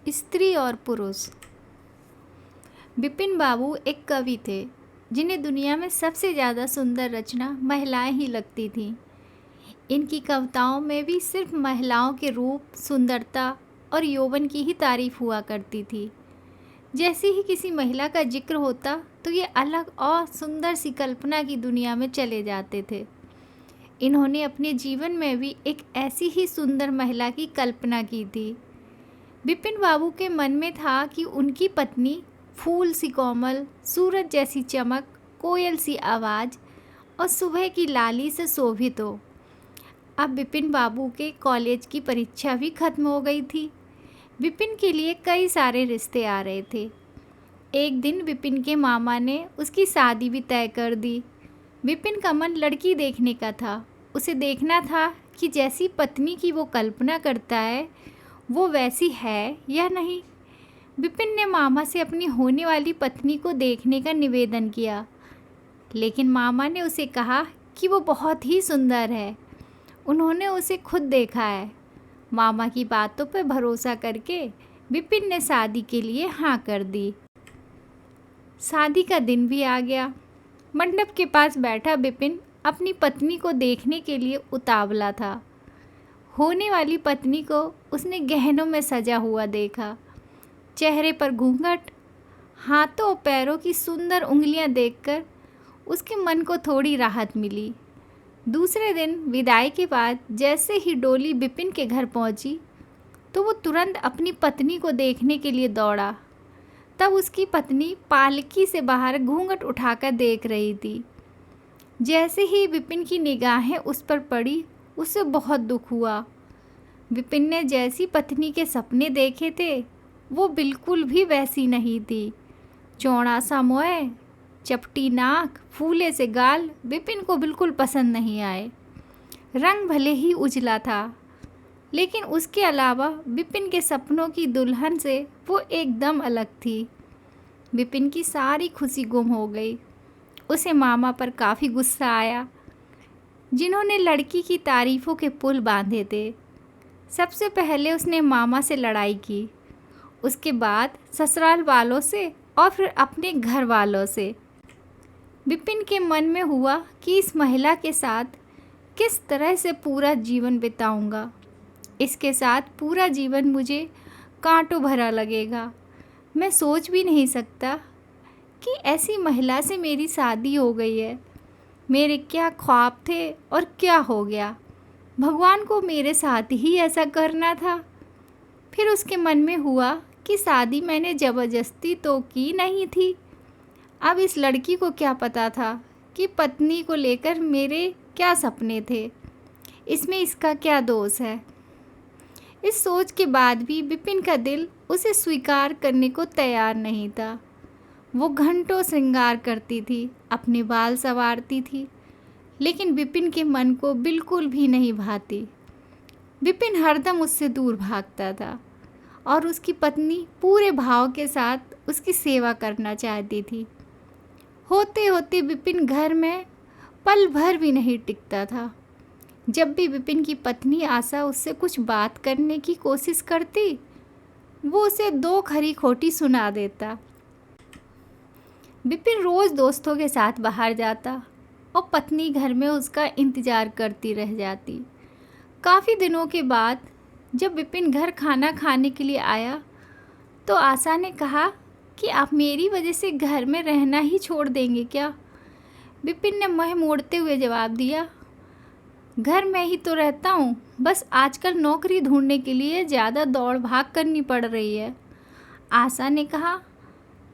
स्त्री और पुरुष। बिपिन बाबू एक कवि थे जिन्हें दुनिया में सबसे ज़्यादा सुंदर रचना महिलाएं ही लगती थीं। इनकी कविताओं में भी सिर्फ महिलाओं के रूप, सुंदरता और यौवन की ही तारीफ हुआ करती थी। जैसे ही किसी महिला का जिक्र होता तो ये अलग और सुंदर सी कल्पना की दुनिया में चले जाते थे। इन्होंने अपने जीवन में भी एक ऐसी ही सुंदर महिला की कल्पना की थी। बिपिन बाबू के मन में था कि उनकी पत्नी फूल सी कोमल, सूरज जैसी चमक, कोयल सी आवाज़ और सुबह की लाली से शोभित हो। अब बिपिन बाबू के कॉलेज की परीक्षा भी खत्म हो गई थी। बिपिन के लिए कई सारे रिश्ते आ रहे थे। एक दिन बिपिन के मामा ने उसकी शादी भी तय कर दी। बिपिन का मन लड़की देखने का था। उसे देखना था कि जैसी पत्नी की वो कल्पना करता है वो वैसी है या नहीं। बिपिन ने मामा से अपनी होने वाली पत्नी को देखने का निवेदन किया, लेकिन मामा ने उसे कहा कि वो बहुत ही सुंदर है। उन्होंने उसे खुद देखा है। मामा की बातों पर भरोसा करके बिपिन ने शादी के लिए हाँ कर दी। शादी का दिन भी आ गया। मंडप के पास बैठा बिपिन अपनी पत्नी को देखने के लिए उतावला था। होने वाली पत्नी को उसने गहनों में सजा हुआ देखा। चेहरे पर घूंघट, हाथों और पैरों की सुंदर उंगलियां देखकर उसके मन को थोड़ी राहत मिली। दूसरे दिन विदाई के बाद जैसे ही डोली बिपिन के घर पहुंची तो वो तुरंत अपनी पत्नी को देखने के लिए दौड़ा। तब उसकी पत्नी पालकी से बाहर घूंघट उठाकर देख रही थी। जैसे ही बिपिन की निगाहें उस पर पड़ी, उसे बहुत दुख हुआ। बिपिन ने जैसी पत्नी के सपने देखे थे वो बिल्कुल भी वैसी नहीं थी। चौड़ा सा मुंह, चपटी नाक, फूले से गाल बिपिन को बिल्कुल पसंद नहीं आए। रंग भले ही उजला था, लेकिन उसके अलावा बिपिन के सपनों की दुल्हन से वो एकदम अलग थी। बिपिन की सारी खुशी गुम हो गई। उसे मामा पर काफ़ी गुस्सा आया, जिन्होंने लड़की की तारीफ़ों के पुल बांधे थे। सबसे पहले उसने मामा से लड़ाई की, उसके बाद ससुराल वालों से और फिर अपने घर वालों से। बिपिन के मन में हुआ कि इस महिला के साथ किस तरह से पूरा जीवन बिताऊंगा। इसके साथ पूरा जीवन मुझे कांटों भरा लगेगा। मैं सोच भी नहीं सकता कि ऐसी महिला से मेरी शादी हो गई है। मेरे क्या ख्वाब थे और क्या हो गया। भगवान को मेरे साथ ही ऐसा करना था। फिर उसके मन में हुआ कि शादी मैंने ज़बरदस्ती तो की नहीं थी। अब इस लड़की को क्या पता था कि पत्नी को लेकर मेरे क्या सपने थे। इसमें इसका क्या दोष है। इस सोच के बाद भी बिपिन का दिल उसे स्वीकार करने को तैयार नहीं था। वो घंटों श्रृंगार करती थी, अपने बाल संवारती थी, लेकिन बिपिन के मन को बिल्कुल भी नहीं भाती। बिपिन हरदम उससे दूर भागता था और उसकी पत्नी पूरे भाव के साथ उसकी सेवा करना चाहती थी। होते होते बिपिन घर में पल भर भी नहीं टिकता था। जब भी बिपिन की पत्नी आशा उससे कुछ बात करने की कोशिश करती, वो उसे दो खरी खोटी सुना देता। बिपिन रोज़ दोस्तों के साथ बाहर जाता और पत्नी घर में उसका इंतज़ार करती रह जाती। काफ़ी दिनों के बाद जब बिपिन घर खाना खाने के लिए आया तो आशा ने कहा कि आप मेरी वजह से घर में रहना ही छोड़ देंगे क्या। बिपिन ने मुँह मोड़ते हुए जवाब दिया, घर में ही तो रहता हूँ, बस आजकल नौकरी ढूंढने के लिए ज़्यादा दौड़ भाग करनी पड़ रही है। आशा ने कहा,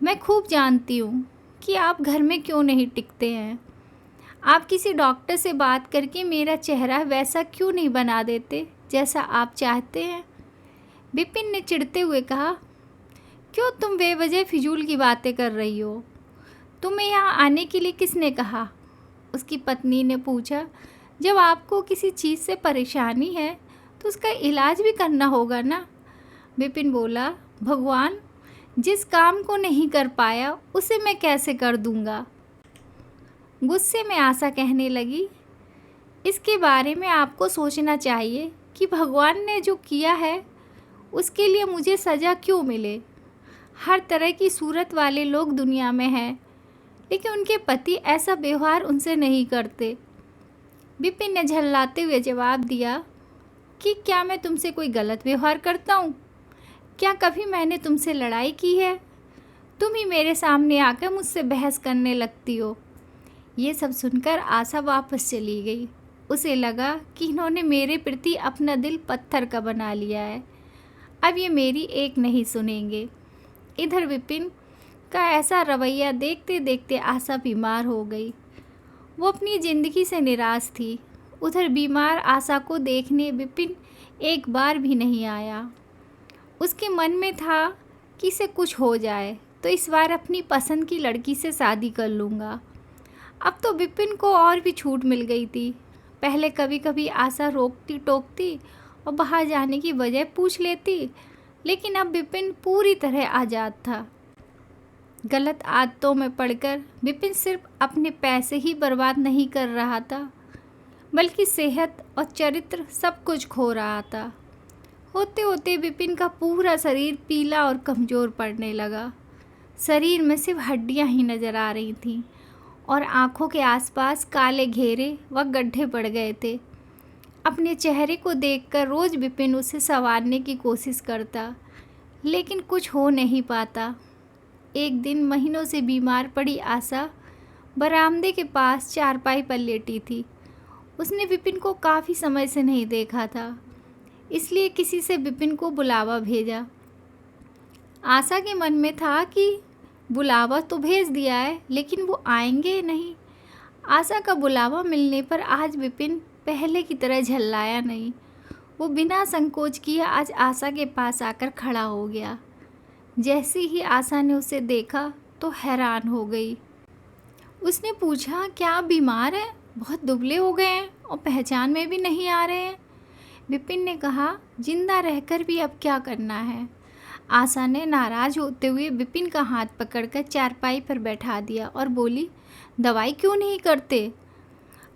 मैं खूब जानती हूँ कि आप घर में क्यों नहीं टिकते हैं। आप किसी डॉक्टर से बात करके मेरा चेहरा वैसा क्यों नहीं बना देते जैसा आप चाहते हैं। बिपिन ने चिढ़ते हुए कहा, क्यों तुम बेवजह फिजूल की बातें कर रही हो। तुम्हें यहाँ आने के लिए किसने कहा। उसकी पत्नी ने पूछा, जब आपको किसी चीज़ से परेशानी है तो उसका इलाज भी करना होगा ना। बिपिन बोला, भगवान जिस काम को नहीं कर पाया उसे मैं कैसे कर दूंगा। गुस्से में आशा कहने लगी, इसके बारे में आपको सोचना चाहिए कि भगवान ने जो किया है उसके लिए मुझे सज़ा क्यों मिले। हर तरह की सूरत वाले लोग दुनिया में हैं, लेकिन उनके पति ऐसा व्यवहार उनसे नहीं करते। विपिन ने झल्लाते हुए जवाब दिया कि क्या मैं तुमसे कोई गलत व्यवहार करता हूँ? क्या कभी मैंने तुमसे लड़ाई की है? तुम ही मेरे सामने आकर मुझसे बहस करने लगती हो। ये सब सुनकर आशा वापस चली गई। उसे लगा कि इन्होंने मेरे प्रति अपना दिल पत्थर का बना लिया है, अब ये मेरी एक नहीं सुनेंगे। इधर विपिन का ऐसा रवैया देखते देखते आशा बीमार हो गई। वो अपनी ज़िंदगी से निराश थी। उधर बीमार आशा को देखने विपिन एक बार भी नहीं आया। उसके मन में था कि इसे कुछ हो जाए तो इस बार अपनी पसंद की लड़की से शादी कर लूँगा। अब तो विपिन को और भी छूट मिल गई थी। पहले कभी कभी आशा रोकती टोकती और बाहर जाने की वजह पूछ लेती, लेकिन अब विपिन पूरी तरह आज़ाद था। गलत आदतों में पड़कर विपिन सिर्फ अपने पैसे ही बर्बाद नहीं कर रहा था, बल्कि सेहत और चरित्र सब कुछ खो रहा था। होते होते विपिन का पूरा शरीर पीला और कमज़ोर पड़ने लगा। शरीर में सिर्फ हड्डियां ही नज़र आ रही थीं और आँखों के आसपास काले घेरे व गड्ढे पड़ गए थे। अपने चेहरे को देखकर रोज़ विपिन उसे संवारने की कोशिश करता, लेकिन कुछ हो नहीं पाता। एक दिन महीनों से बीमार पड़ी आशा बरामदे के पास चारपाई पर लेटी थी। उसने विपिन को काफ़ी समय से नहीं देखा था, इसलिए किसी से विपिन को बुलावा भेजा। आशा के मन में था कि बुलावा तो भेज दिया है, लेकिन वो आएंगे नहीं। आशा का बुलावा मिलने पर आज विपिन पहले की तरह झल्लाया नहीं। वो बिना संकोच किए आज आशा के पास आकर खड़ा हो गया। जैसे ही आशा ने उसे देखा तो हैरान हो गई। उसने पूछा, क्या आप बीमार हैं? बहुत दुबले हो गए हैं और पहचान में भी नहीं आ रहे हैं। विपिन ने कहा, जिंदा रहकर भी अब क्या करना है। आशा ने नाराज़ होते हुए विपिन का हाथ पकड़कर चारपाई पर बैठा दिया और बोली, दवाई क्यों नहीं करते?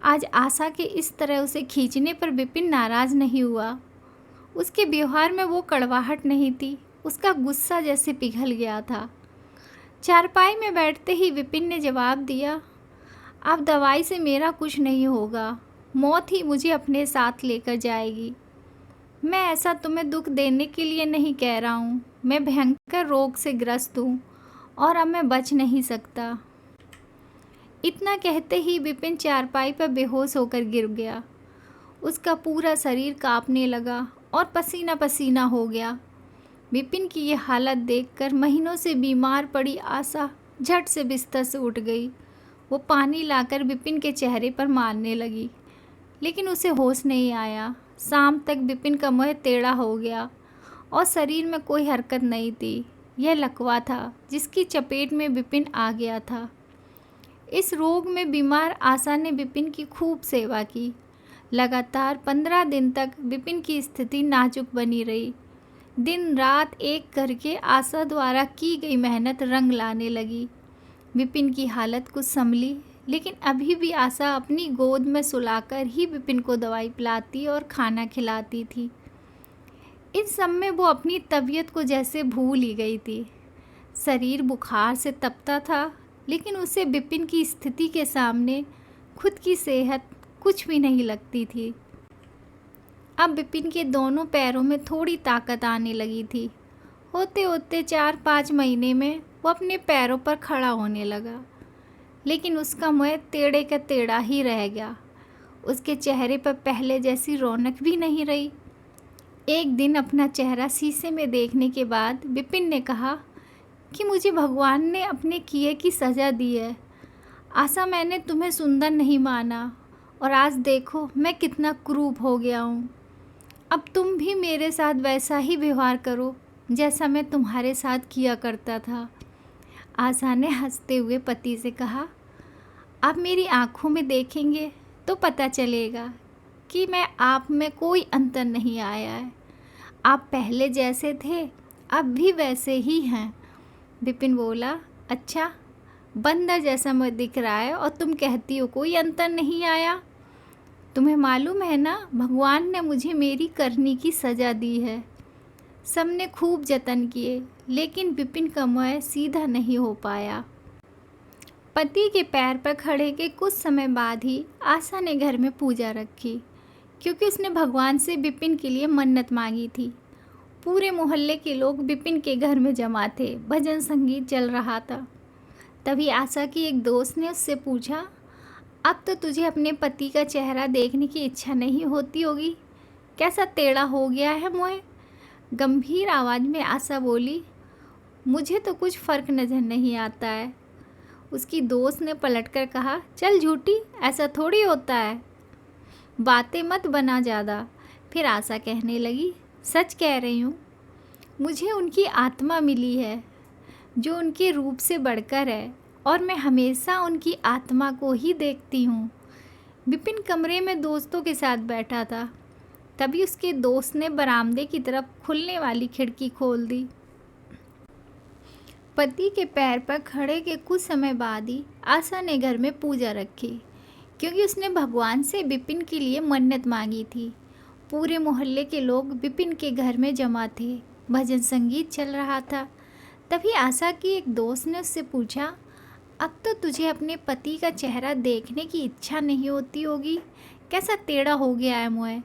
आज आशा के इस तरह उसे खींचने पर विपिन नाराज़ नहीं हुआ। उसके व्यवहार में वो कड़वाहट नहीं थी, उसका गुस्सा जैसे पिघल गया था। चारपाई में बैठते ही विपिन ने जवाब दिया, अब दवाई से मेरा कुछ नहीं होगा, मौत ही मुझे अपने साथ लेकर जाएगी। मैं ऐसा तुम्हें दुख देने के लिए नहीं कह रहा हूँ। मैं भयंकर रोग से ग्रस्त हूँ और अब मैं बच नहीं सकता। इतना कहते ही विपिन चारपाई पर बेहोश होकर गिर गया। उसका पूरा शरीर कांपने लगा और पसीना पसीना हो गया। विपिन की ये हालत देखकर महीनों से बीमार पड़ी आशा झट से बिस्तर से उठ गई। वो पानी लाकर विपिन के चेहरे पर मारने लगी, लेकिन उसे होश नहीं आया। शाम तक विपिन का मुँह टेढ़ा हो गया और शरीर में कोई हरकत नहीं थी। यह लकवा था जिसकी चपेट में विपिन आ गया था। इस रोग में बीमार आशा ने विपिन की खूब सेवा की। लगातार 15 दिन तक विपिन की स्थिति नाजुक बनी रही। दिन रात एक करके आशा द्वारा की गई मेहनत रंग लाने लगी। विपिन की हालत कुछ संभली, लेकिन अभी भी आशा अपनी गोद में सुलाकर ही विपिन को दवाई पिलाती और खाना खिलाती थी। इस सब में वो अपनी तबीयत को जैसे भूल ही गई थी। शरीर बुखार से तपता था, लेकिन उसे विपिन की स्थिति के सामने खुद की सेहत कुछ भी नहीं लगती थी। अब विपिन के दोनों पैरों में थोड़ी ताकत आने लगी थी। होते होते 4-5 महीने में वो अपने पैरों पर खड़ा होने लगा, लेकिन उसका मुँह टेढ़े का टेढ़ा ही रह गया। उसके चेहरे पर पहले जैसी रौनक भी नहीं रही। एक दिन अपना चेहरा शीशे में देखने के बाद विपिन ने कहा कि मुझे भगवान ने अपने किए की सज़ा दी है। आशा, मैंने तुम्हें सुंदर नहीं माना और आज देखो मैं कितना क्रूर हो गया हूँ। अब तुम भी मेरे साथ वैसा ही व्यवहार करो जैसा मैं तुम्हारे साथ किया करता था। आशा ने हंसते हुए पति से कहा, आप मेरी आँखों में देखेंगे तो पता चलेगा कि मैं आप में कोई अंतर नहीं आया है। आप पहले जैसे थे अब भी वैसे ही हैं। विपिन बोला, अच्छा, बंदर जैसा मुझे दिख रहा है और तुम कहती हो कोई अंतर नहीं आया। तुम्हें मालूम है ना, भगवान ने मुझे मेरी करनी की सज़ा दी है। सबने खूब जतन किए, लेकिन विपिन का मुँह सीधा नहीं हो पाया। पति के पैर पर खड़े के कुछ समय बाद ही आशा ने घर में पूजा रखी, क्योंकि उसने भगवान से विपिन के लिए मन्नत मांगी थी। पूरे मोहल्ले के लोग विपिन के घर में जमा थे, भजन संगीत चल रहा था। तभी आशा की एक दोस्त ने उससे पूछा, अब तो तुझे अपने पति का चेहरा देखने की इच्छा नहीं होती होगी, कैसा टेढ़ा हो गया है मुँह? गंभीर आवाज़ में आशा बोली, मुझे तो कुछ फ़र्क नज़र नहीं आता है। उसकी दोस्त ने पलटकर कहा, चल झूठी, ऐसा थोड़ी होता है, बातें मत बना ज़्यादा। फिर आशा कहने लगी, सच कह रही हूँ, मुझे उनकी आत्मा मिली है जो उनके रूप से बढ़कर है, और मैं हमेशा उनकी आत्मा को ही देखती हूँ। विपिन कमरे में दोस्तों के साथ बैठा था। तभी उसके दोस्त ने बरामदे की तरफ खुलने वाली खिड़की खोल दी। पति के पैर पर खड़े के कुछ समय बाद ही आशा ने घर में पूजा रखी, क्योंकि उसने भगवान से विपिन के लिए मन्नत मांगी थी। पूरे मोहल्ले के लोग विपिन के घर में जमा थे, भजन संगीत चल रहा था। तभी आशा की एक दोस्त ने उससे पूछा, अब तो तुझे अपने पति का चेहरा देखने की इच्छा नहीं होती होगी, कैसा टेढ़ा हो गया है मुँह?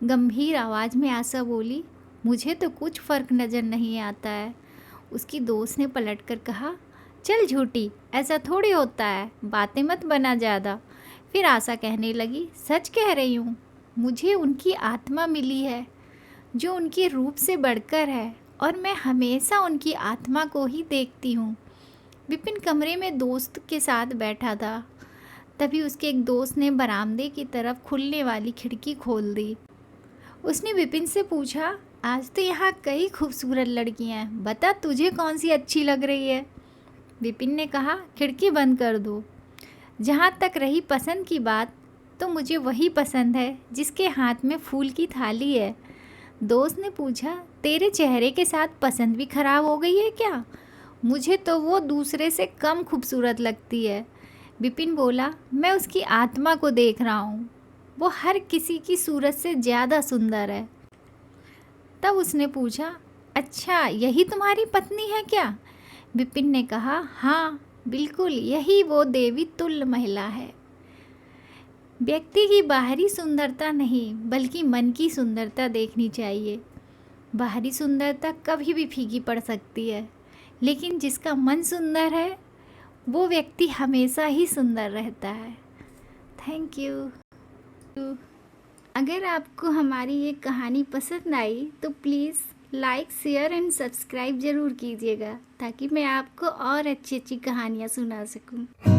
गंभीर आवाज़ में आशा बोली, मुझे तो कुछ फ़र्क नज़र नहीं आता है। उसकी दोस्त ने पलटकर कहा, चल झूठी, ऐसा थोड़ी होता है, बातें मत बना ज़्यादा। फिर आशा कहने लगी, सच कह रही हूँ, मुझे उनकी आत्मा मिली है जो उनके रूप से बढ़कर है, और मैं हमेशा उनकी आत्मा को ही देखती हूँ। विपिन कमरे में दोस्त के साथ बैठा था। तभी उसके एक दोस्त ने बरामदे की तरफ खुलने वाली खिड़की खोल दी। उसने विपिन से पूछा, आज तो यहाँ कई खूबसूरत लड़कियाँ हैं, बता तुझे कौन सी अच्छी लग रही है? विपिन ने कहा, खिड़की बंद कर दो। जहाँ तक रही पसंद की बात, तो मुझे वही पसंद है जिसके हाथ में फूल की थाली है। दोस्त ने पूछा, तेरे चेहरे के साथ पसंद भी खराब हो गई है क्या? मुझे तो वो दूसरे से कम खूबसूरत लगती है। विपिन बोला, मैं उसकी आत्मा को देख रहा हूँ, वो हर किसी की सूरत से ज़्यादा सुंदर है। तब उसने पूछा, अच्छा यही तुम्हारी पत्नी है क्या? विपिन ने कहा, हाँ बिल्कुल, यही वो देवी तुल्य महिला है। व्यक्ति की बाहरी सुंदरता नहीं, बल्कि मन की सुंदरता देखनी चाहिए। बाहरी सुंदरता कभी भी फीकी पड़ सकती है, लेकिन जिसका मन सुंदर है वो व्यक्ति हमेशा ही सुंदर रहता है। Thank you. अगर आपको हमारी ये कहानी पसंद आई तो please like, share and subscribe ज़रूर कीजिएगा, ताकि मैं आपको और अच्छी अच्छी कहानियाँ सुना सकूं।